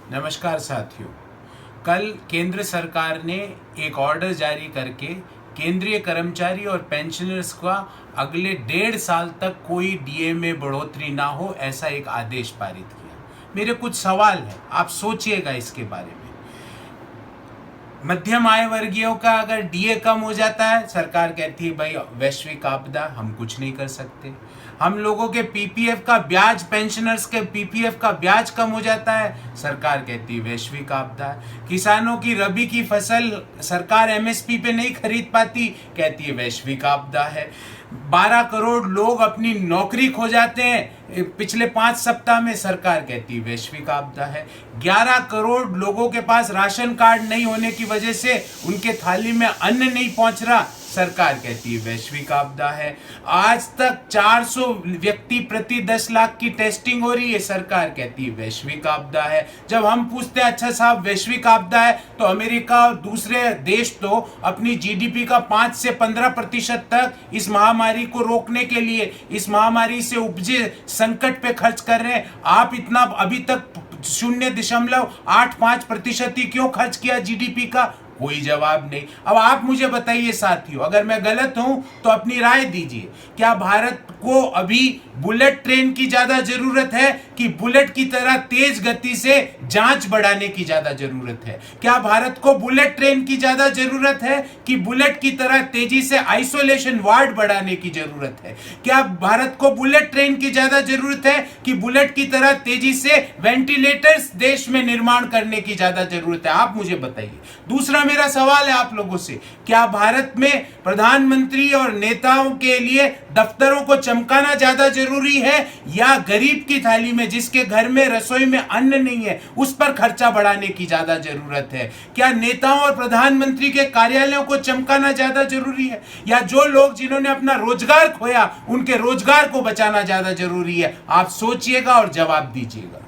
नमस्कार साथियों। कल केंद्र सरकार ने एक ऑर्डर जारी करके केंद्रीय कर्मचारी और पेंशनर्स का अगले 1.5 साल तक कोई डीए में बढ़ोतरी ना हो, ऐसा एक आदेश पारित किया। मेरे कुछ सवाल हैं, आप सोचिएगा इसके बारे में। मध्यम आय वर्गीयों का अगर डीए कम हो जाता है, सरकार कहती है भाई वैश्विक आपदा, हम कुछ नहीं कर सकते। हम लोगों के पीपीएफ का ब्याज, पेंशनर्स के पीपीएफ का ब्याज कम हो जाता है, सरकार कहती है वैश्विक आपदा है। किसानों की रबी की फसल सरकार एमएसपी पे नहीं खरीद पाती, कहती है वैश्विक आपदा है। 12 करोड़ लोग अपनी नौकरी खो जाते हैं पिछले 5 सप्ताह में, सरकार कहती है वैश्विक आपदा है। 11 करोड़ लोगों के पास राशन कार्ड नहीं होने की वजह से उनके थाली में अन्न नहीं पहुंच रहा, सरकार कहती है वैश्विक आपदा है। आज तक 400 व्यक्ति प्रति 10 लाख की टेस्टिंग हो रही है, सरकार कहती है वैश्विक आपदा है। जब हम पूछते हैं अच्छा साहब वैश्विक आपदा है, तो अमेरिका और दूसरे देश तो अपनी जीडीपी का 5 से 15% तक इस महामारी को रोकने के लिए, इस महामारी से उपजे संकट पे खर्च कर रहे हैं। आप इतना अभी तक 0.85% ही क्यों खर्च किया जीडीपी का? कोई जवाब नहीं। अब आप मुझे बताइए साथियों, अगर मैं गलत हूं तो अपनी राय दीजिए। क्या भारत को अभी बुलेट ट्रेन की ज्यादा जरूरत है कि बुलेट की तरह तेज गति से जांच बढ़ाने की ज्यादा जरूरत है? क्या भारत को बुलेट ट्रेन की ज्यादा जरूरत है कि बुलेट की तरह तेजी से आइसोलेशन वार्ड बढ़ाने की जरूरत है? क्या भारत को बुलेट ट्रेन की ज्यादा जरूरत है कि बुलेट की तरह तेजी से वेंटिलेटर्स देश में निर्माण करने की ज्यादा जरूरत है? आप मुझे बताइए। दूसरा मेरा सवाल है आप लोगों से, क्या भारत में प्रधानमंत्री और नेताओं के लिए दफ्तरों को चमकाना ज्यादा जरूरी है, या गरीब की थाली में, जिसके घर में रसोई में अन्न नहीं है, उस पर खर्चा बढ़ाने की ज्यादा जरूरत है? क्या नेताओं और प्रधानमंत्री के कार्यालयों को चमकाना ज्यादा जरूरी है, या जो लोग जिन्होंने अपना रोजगार खोया उनके रोजगार को बचाना ज्यादा जरूरी है? आप सोचिएगा और जवाब दीजिएगा।